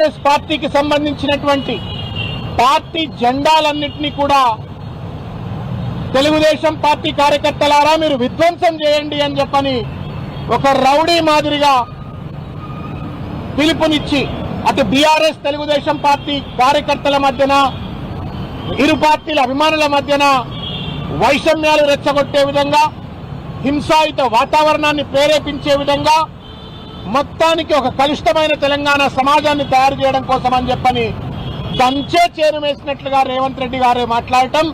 BRS పార్టీకి సంబంధించినటువంటి party జెండాలన్నింటినీ కూడా తెలుగుదేశం పార్టీ కార్యకర్తలారా మీరు విధ్వంసం చేయండి అని చెప్పని ఒక రౌడీ మాదిరిగా పిలుపునిచ్చి అటు బీఆర్ఎస్ తెలుగుదేశం పార్టీ కార్యకర్తల మధ్యన ఇరు పార్టీల అభిమానుల మధ్యన వైషమ్యాలు రెచ్చగొట్టే విధంగా హింసాయుత వాతావరణాన్ని ప్రేరేపించే విధంగా మొత్తానికి ఒక కలుషితమైన తెలంగాణ సమాజాన్ని తయారు చేయడం కోసం అని చెప్పని దంచే చేరువేసినట్లుగా రేవంత్ రెడ్డి గారు మాట్లాడటం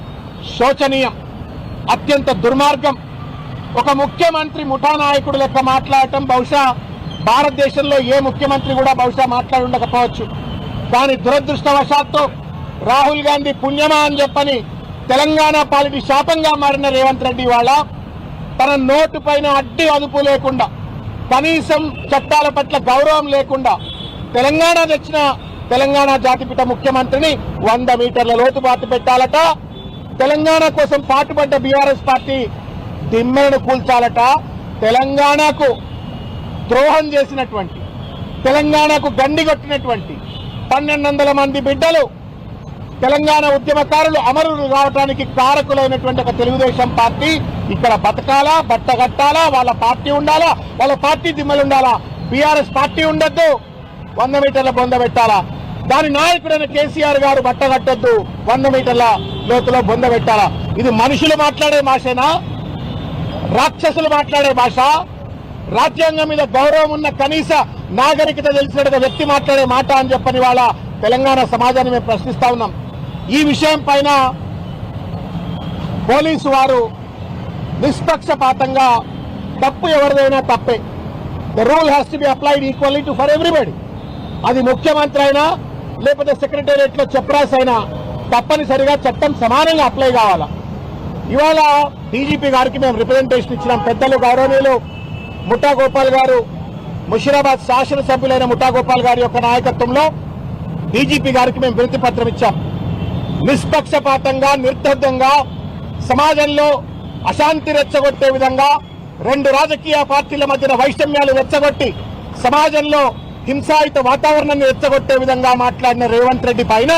శోచనీయం, అత్యంత దుర్మార్గం. ఒక ముఖ్యమంత్రి ముఠా నాయకుడు లెక్క మాట్లాడటం బహుశా భారతదేశంలో ఏ ముఖ్యమంత్రి కూడా బహుశా మాట్లాడి ఉండకపోవచ్చు. కానీ దురదృష్టవశాత్తు రాహుల్ గాంధీ పుణ్యమా అని చెప్పని తెలంగాణ పాలిటి శాపంగా మారిన రేవంత్ రెడ్డి వాళ్ళ తన నోటు పైన అడ్డి అదుపు లేకుండా, కనీసం చట్టాల పట్ల గౌరవం లేకుండా తెలంగాణ తెచ్చిన తెలంగాణ జాతిపిత ముఖ్యమంత్రిని 100 మీటర్ల లోతు బాటు పెట్టాలట. తెలంగాణ కోసం పాటుపడ్డ బీఆర్ఎస్ పార్టీ దిమ్మెను కూల్చాలట. తెలంగాణకు ద్రోహం చేసినటువంటి, తెలంగాణకు గండిగొట్టినటువంటి 1200 మంది బిడ్డలు తెలంగాణ ఉద్యమకారులు అమరులు కావడానికి కారకులైనటువంటి ఒక తెలుగుదేశం పార్టీ ఇక్కడ బతకాలా, బట్టగట్టాలా, వాళ్ళ పార్టీ ఉండాలా, వాళ్ళ పార్టీ దిమ్మలుండాలా. బీఆర్ఎస్ పార్టీ ఉండొద్దు, 100 మీటర్ల బొంద పెట్టాలా. దాని నాయకుడైన కేసీఆర్ గారు బట్టగట్టొద్దు, 100 మీటర్ల లోతులో బొంద పెట్టాలా. ఇది మనుషులు మాట్లాడే భాషేనా? రాక్షసులు మాట్లాడే భాష? రాజ్యాంగం మీద గౌరవం ఉన్న కనీస నాగరికత తెలిసిన వ్యక్తి మాట్లాడే మాట అని చెప్పని వాళ్ళ తెలంగాణ సమాజాన్ని మేము ప్రశ్నిస్తా ఉన్నాం. ఈ విషయం పైన పోలీసు వారు నిష్పక్షపాతంగా తప్పు ఎవరిదైనా తప్పే, the rule has to be applied equally to for everybody. అది ముఖ్యమంత్రి అయినా లేకపోతే సెక్రటేరియట్ లో చెప్రాస్ అయినా తప్పనిసరిగా చట్టం సమానంగా అప్లై కావాలా. ఇవాళ డీజీపీ గారికి మేము రిప్రజెంటేషన్ ఇచ్చినాం. పెద్దలు గౌరవనీయులు ముఠా గోపాల్ గారు, ముషీరాబాద్ శాసనసభ్యులైన ముఠా గోపాల్ గారి యొక్క నాయకత్వంలో డీజీపీ గారికి మేము వినతి పత్రం ఇచ్చాం. నిష్పక్షపాతంగా, నిర్దోషంగా సమాజంలో అశాంతి రెచ్చగొట్టే విధంగా, 2 రాజకీయ పార్టీల మధ్యన వైషమ్యాలు రెచ్చగొట్టి సమాజంలో హింసాయుత వాతావరణాన్ని రెచ్చగొట్టే విధంగా మాట్లాడిన రేవంత్ రెడ్డి పైన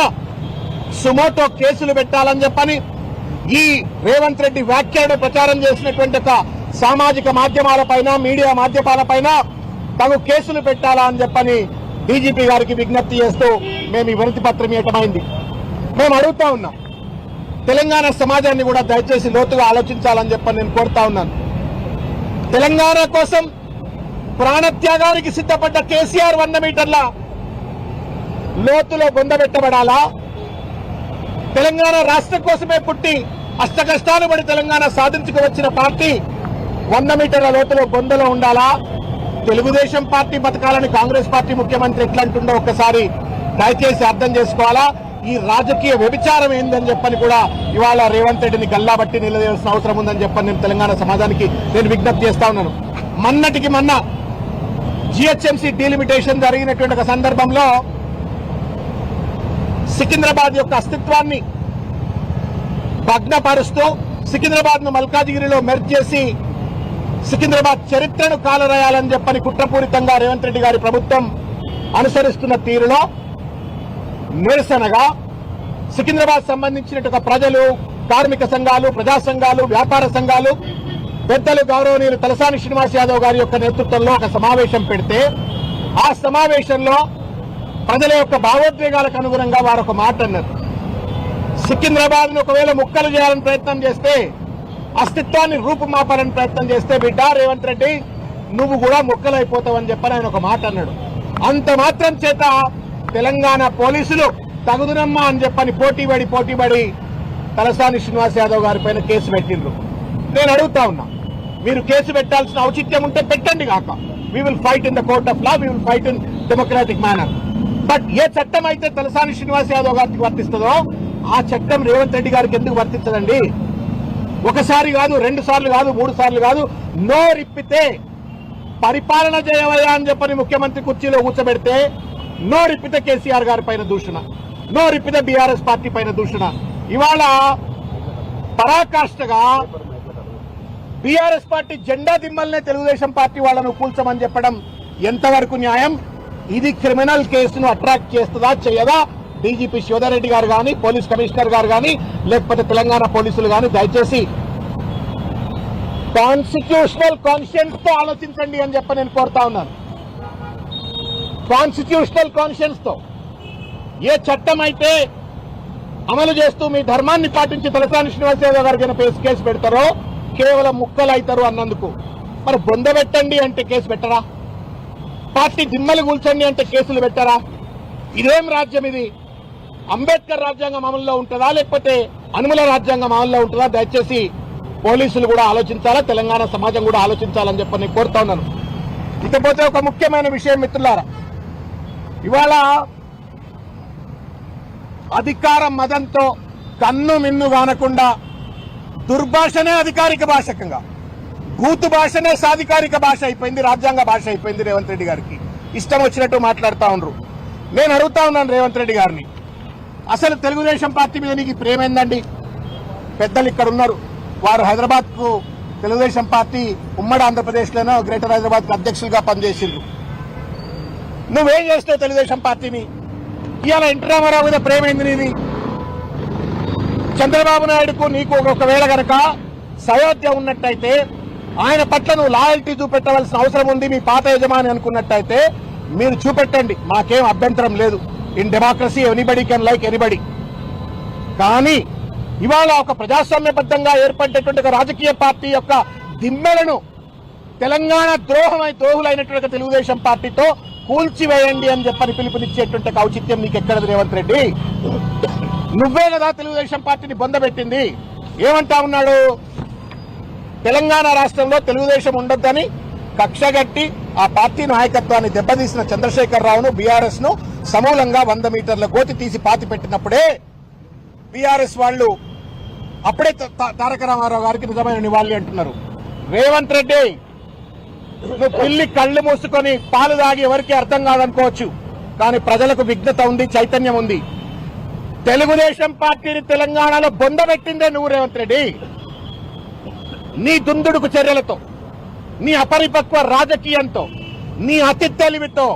సుమోటో కేసులు పెట్టాలని చెప్పని, ఈ రేవంత్ రెడ్డి వ్యాఖ్యలను ప్రచారం చేసినటువంటి ఒక సామాజిక మాధ్యమాలపైన, మీడియా మాధ్యమాలపైన తగు కేసులు పెట్టాలా అని చెప్పని డీజీపీ గారికి విజ్ఞప్తి చేస్తూ మేము ఈ వినతి పత్రం ఇవ్వటమైంది. మేము అడుగుతా ఉన్నాం, తెలంగాణ సమాజాన్ని కూడా దయచేసి లోతుగా ఆలోచించాలని చెప్పని నేను కోరుతా ఉన్నాను. తెలంగాణ కోసం ప్రాణత్యాగానికి సిద్ధపడ్డ కేసీఆర్ 100 మీటర్ల లోతులో బొందబెట్టబడాలా? తెలంగాణ రాష్ట్రం కోసమే పుట్టి అష్టకష్టాలు పడి తెలంగాణ సాధించుకు వచ్చిన పార్టీ 100 మీటర్ల లోతులో బొందలో ఉండాలా? తెలుగుదేశం పార్టీ బతకాలని కాంగ్రెస్ పార్టీ ముఖ్యమంత్రి ఎట్లంటుండో ఒక్కసారి దయచేసి అర్థం చేసుకోవాలా. ఈ రాజకీయ వ్యభిచారం ఏందని చెప్పని కూడా ఇవాళ రేవంత్ రెడ్డిని గల్లాబట్టి నిలదీయాల్సిన అవసరం ఉందని చెప్పని నేను తెలంగాణ సమాజానికి నేను విజ్ఞప్తి చేస్తా ఉన్నాను. మొన్నటికి మొన్న జిహెచ్ఎంసీ డీలిమిటేషన్ జరిగినటువంటి ఒక సందర్భంలో సికింద్రాబాద్ యొక్క అస్తిత్వాన్ని భగ్నపరుస్తూ సికింద్రాబాద్ ను మల్కాజిగిరిలో మెర్జ్ చేసి సికింద్రాబాద్ చరిత్రను కాలరాయాలని చెప్పని కుట్రపూరితంగా రేవంత్ రెడ్డి గారి ప్రభుత్వం అనుసరిస్తున్న తీరులో నిరసనగా సికింద్రాబాద్ సంబంధించిన ప్రజలు, కార్మిక సంఘాలు, ప్రజా సంఘాలు, వ్యాపార సంఘాలు, పెద్దలు గౌరవనీయులు తలసాని శ్రీనివాస్ యాదవ్ గారి యొక్క నేతృత్వంలో ఒక సమావేశం పెడితే, ఆ సమావేశంలో ప్రజల యొక్క భావోద్వేగాలకు అనుగుణంగా వారు ఒక మాట అన్నారు. సికింద్రాబాద్ ను ఒకవేళ ముక్కలు చేయాలని ప్రయత్నం చేస్తే, అస్తిత్వాన్ని రూపుమాపాలని ప్రయత్నం చేస్తే, బిడ్డ రేవంత్ రెడ్డి నువ్వు కూడా ముక్కలైపోతావని చెప్పని ఆయన ఒక మాట అన్నాడు. అంత మాత్రం చేత తెలంగాణ పోలీసులు తగుదునమ్మా అని చెప్పని పోటీపడి తలసాని శ్రీనివాస్ యాదవ్ గారి పైన కేసు పెట్టిండ్రు. నేను అడుగుతా ఉన్నా, మీరు కేసు పెట్టాల్సిన ఔచిత్యం ఉంటే పెట్టండి కాక, we will fight in the court of law, we will fight in democratic manner. But ఏ చట్టం అయితే తలసాని శ్రీనివాస్ యాదవ్ గారికి వర్తిస్తుందో ఆ చట్టం రేవంత్ రెడ్డి గారికి ఎందుకు వర్తించదండి? ఒకసారి కాదు, 2 సార్లు కాదు, 3 సార్లు కాదు, నోరిప్పితే పరిపాలన చేయవయ్యా అని చెప్పని ముఖ్యమంత్రి కుర్చీలో కూర్చోబెడితే నోరిప్పితే కేసీఆర్ గారి పైన దూషణ, నోరిప్పితే బీఆర్ఎస్ పార్టీ పైన దూషణ. ఇవాళ పరాకాష్ఠగా బీఆర్ఎస్ పార్టీ జెండా దిమ్మల్నే తెలుగుదేశం పార్టీ వాళ్ళను కూల్చమని చెప్పడం ఎంతవరకు న్యాయం? ఇది క్రిమినల్ కేసును అట్రాక్ట్ చేస్తుందా చేయదా డీజీపీ శివధర్ రెడ్డి గారు కానీ పోలీస్ కమిషనర్ గారు కానీ లేకపోతే తెలంగాణ పోలీసులు కానీ దయచేసి కాన్స్టిట్యూషనల్ కాన్షియన్స్ తో ఆలోచించండి అని చెప్పి నేను కోరుతా ఉన్నాను. కాన్స్టిట్యూషనల్ కాన్షియన్స్ తో ఏ చట్టం అయితే అమలు చేస్తూ మీ ధర్మాన్ని పాటించి తలసాని శ్రీనివాస్ యాదవ్ గారికి కేసు పెడతారో కేవలం ముక్కలు అవుతారు అన్నందుకు మరి బొందబెట్టండి అంటే కేసు పెట్టరా? పార్టీ దిమ్మలు కూల్చండి అంటే కేసులు పెట్టరా? ఇదేం రాజ్యం ఇది? అంబేద్కర్ రాజ్యాంగం అమల్లో ఉంటుందా లేకపోతే అనుముల రాజ్యాంగం అమల్లో ఉంటుందా? దయచేసి పోలీసులు కూడా ఆలోచించాలా, తెలంగాణ సమాజం కూడా ఆలోచించాలని చెప్పి నేను కోరుతా ఉన్నాను. ఇకపోతే ఒక ముఖ్యమైన విషయం మిత్రులారా, ఇవాళ అధికార మదంతో కన్ను మిన్ను కానకుండా దుర్భాషనే అధికారిక భాషకంగా, బూతు భాషనే సాధికారిక భాష అయిపోయింది, రాజ్యాంగ భాష అయిపోయింది. రేవంత్ రెడ్డి గారికి ఇష్టం వచ్చినట్టు మాట్లాడుతూ ఉన్నారు. నేను అడుగుతా ఉన్నాను రేవంత్ రెడ్డి గారిని, అసలు తెలుగుదేశం పార్టీ మీద నీకు ప్రేమ ఏందండి? పెద్దలు ఇక్కడ ఉన్నారు, వారు హైదరాబాద్ కు తెలుగుదేశం పార్టీ ఉమ్మడి ఆంధ్రప్రదేశ్లోనో గ్రేటర్ హైదరాబాద్ కు అధ్యక్షులుగా పనిచేసిండ్రు. నువ్వేం చేస్తావు తెలుగుదేశం పార్టీని? ఇవాళ ఎన్టీ రామారావు మీద ప్రేమ ఏంది నీది? చంద్రబాబు నాయుడుకు నీకు ఒకవేళ గనక సయోధ్య ఉన్నట్టయితే ఆయన పట్ల నువ్వు లాయల్టీ చూపెట్టవలసిన అవసరం ఉంది, మీ పాత యజమాని అనుకున్నట్టయితే మీరు చూపెట్టండి, మాకేం అభ్యంతరం లేదు. In democracy anybody can like anybody. కానీ ఇవాళ ఒక ప్రజాస్వామ్యబద్ధంగా ఏర్పడినటువంటి ఒక రాజకీయ పార్టీ యొక్క దిమ్మెలను తెలంగాణ ద్రోహులైనటువంటి తెలుగుదేశం పార్టీతో కూల్చివేయండి అని చెప్పని పిలుపునిచ్చేటువంటి ఔచిత్యం నీకు ఎక్కడది రేవంత్ రెడ్డి? నువ్వే కదా తెలుగుదేశం పార్టీని బొందబెట్టింది. ఏమంటా ఉన్నాడు? తెలంగాణ రాష్ట్రంలో తెలుగుదేశం ఉండొద్దని కక్షగట్టి ఆ పార్టీ నాయకత్వాన్ని దెబ్బతీసిన చంద్రశేఖర్ రావును బీఆర్ఎస్ ను సమూలంగా 100 మీటర్ల గోతి తీసి పాతి పెట్టినప్పుడే బీఆర్ఎస్ వాళ్ళు అప్పుడే తారక రామారావు గారికి నిజమైన నివాళి అంటున్నారు. రేవంత్ రెడ్డి, నువ్వు పిల్లి కళ్ళు మూసుకొని పాలు దాగి ఎవరికి అర్థం కాదనుకోవచ్చు, కానీ ప్రజలకు విఘ్నత ఉంది, చైతన్యం ఉంది. తెలుగుదేశం పార్టీని తెలంగాణలో బొందబెట్టిందే నువ్వు రేవంత్ రెడ్డి. నీ దుందుడుకు చర్యలతో, నీ అపరిపక్వ రాజకీయంతో, నీ అతి తెలివితో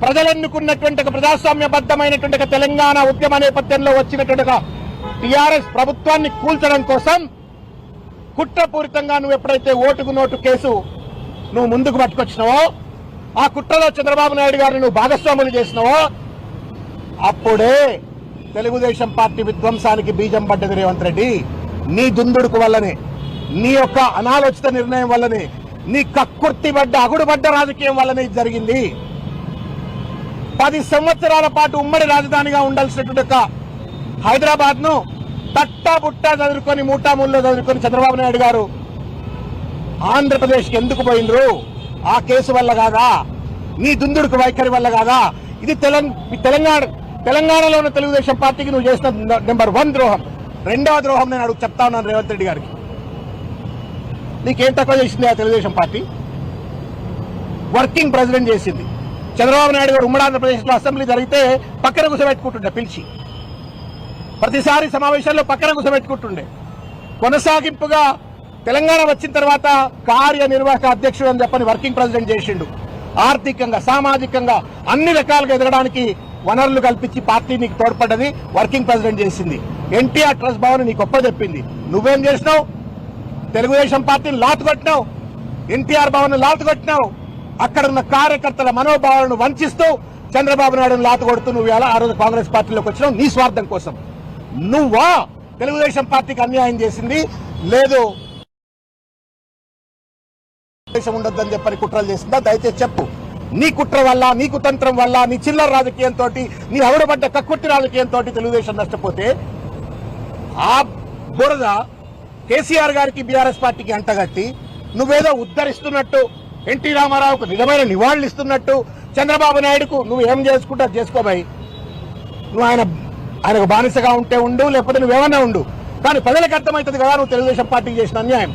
ప్రజలెన్నుకున్నటువంటి ప్రజాస్వామ్యబద్దమైనటువంటి తెలంగాణ ఉద్యమ నేపథ్యంలో వచ్చినటువంటి టీఆర్ఎస్ ప్రభుత్వాన్ని కూల్చడం కోసం కుట్రపూరితంగా నువ్వు ఎప్పుడైతే ఓటుకు నోటు కేసు నువ్వు ముందుకు పట్టుకొచ్చినావో, ఆ కుట్రలో చంద్రబాబు నాయుడు గారిని నువ్వు భాగస్వాములు చేసినావో, అప్పుడే తెలుగుదేశం పార్టీ విధ్వంసానికి బీజం పడ్డది రేవంత్ రెడ్డి. నీ దుందుడుకు వల్లనే, నీ యొక్క అనాలోచిత నిర్ణయం వల్లనే, నీ కక్కుర్తిబడ్డ అగుడుబడ్డ రాజకీయం వల్లనే ఇది జరిగింది. 10 సంవత్సరాల పాటు ఉమ్మడి రాజధానిగా ఉండాల్సినటువంటి హైదరాబాద్ ను తట్టా బుట్టా చదువుకొని మూటాముల్లో చదువుకొని చంద్రబాబు నాయుడు గారు ఆంధ్రప్రదేశ్ కి ఎందుకు పోయినరు? ఆ కేసు వల్ల కాదా? నీ దుందుడుకు వైఖరి వల్ల కాదా? ఇది తెలంగాణలో ఉన్న తెలుగుదేశం పార్టీకి నువ్వు చేసిన నెంబర్ 1 ద్రోహం. రెండవ ద్రోహం నేను చెప్తా ఉన్నాను రేవంత్ రెడ్డి గారికి. నీకేం తక్కువ చేసింది ఆ తెలుగుదేశం పార్టీ? వర్కింగ్ ప్రెసిడెంట్ చేసింది. చంద్రబాబు నాయుడు గారు ఉమ్మడి ఆంధ్రప్రదేశ్ లో అసెంబ్లీ జరిగితే పక్కన కూర్చోబెట్టుకుంటుండే, పిలిచి ప్రతిసారి సమావేశాల్లో పక్కన కూర్చోబెట్టుకుంటుండే. కొనసాగింపుగా తెలంగాణ వచ్చిన తర్వాత కార్యనిర్వాహక అధ్యక్షుడు అని చెప్పని వర్కింగ్ ప్రెసిడెంట్ చేసిండు. ఆర్థికంగా, సామాజికంగా అన్ని రకాలుగా ఎదగడానికి వనరులు కల్పించి పార్టీ నీకు తోడ్పడ్డది, వర్కింగ్ ప్రెసిడెంట్ చేసింది. ఎన్టీఆర్ ట్రస్ట్ భవన్ నీకు చెప్పింది. నువ్వేం చేసినావు? తెలుగుదేశం పార్టీని లాతుకొట్టినావు, ఎన్టీఆర్ భవన్ లాతుకొట్టినావు. అక్కడ ఉన్న కార్యకర్తల మనోభావాలను వంచిస్తూ చంద్రబాబు నాయుడును లాతకొడుతూ నువ్వు ఎలా ఆ రోజు కాంగ్రెస్ పార్టీలోకి వచ్చినావు? నీ స్వార్థం కోసం. నువ్వా తెలుగుదేశం పార్టీకి అన్యాయం చేసింది? లేదు ఉండొద్దని చెప్పని కుట్రలు చేసిందా? దయచేసి చెప్పు. నీ కుట్ర వల్ల, నీ కుతంత్రం వల్ల, నీ చిల్లర రాజకీయంతో, నీ అవడబడ్డ కక్కుర్తి రాజకీయంతో తెలుగుదేశం నష్టపోతే ఆ బురద కేసీఆర్ గారికి బీఆర్ఎస్ పార్టీకి అంటగట్టి నువ్వేదో ఉద్ధరిస్తున్నట్టు, ఎన్టీ రామారావుకు నిజమైన నివాళులు ఇస్తున్నట్టు, చంద్రబాబు నాయుడుకు నువ్వు ఏం చేసుకుంటా చేసుకోబాయి, నువ్వు ఆయనకు బానిసగా ఉంటే ఉండు, లేకపోతే నువ్వేమన్నా ఉండు, కానీ ప్రజలకు అర్థమవుతుంది కదా నువ్వు తెలుగుదేశం పార్టీకి చేసిన అన్యాయం.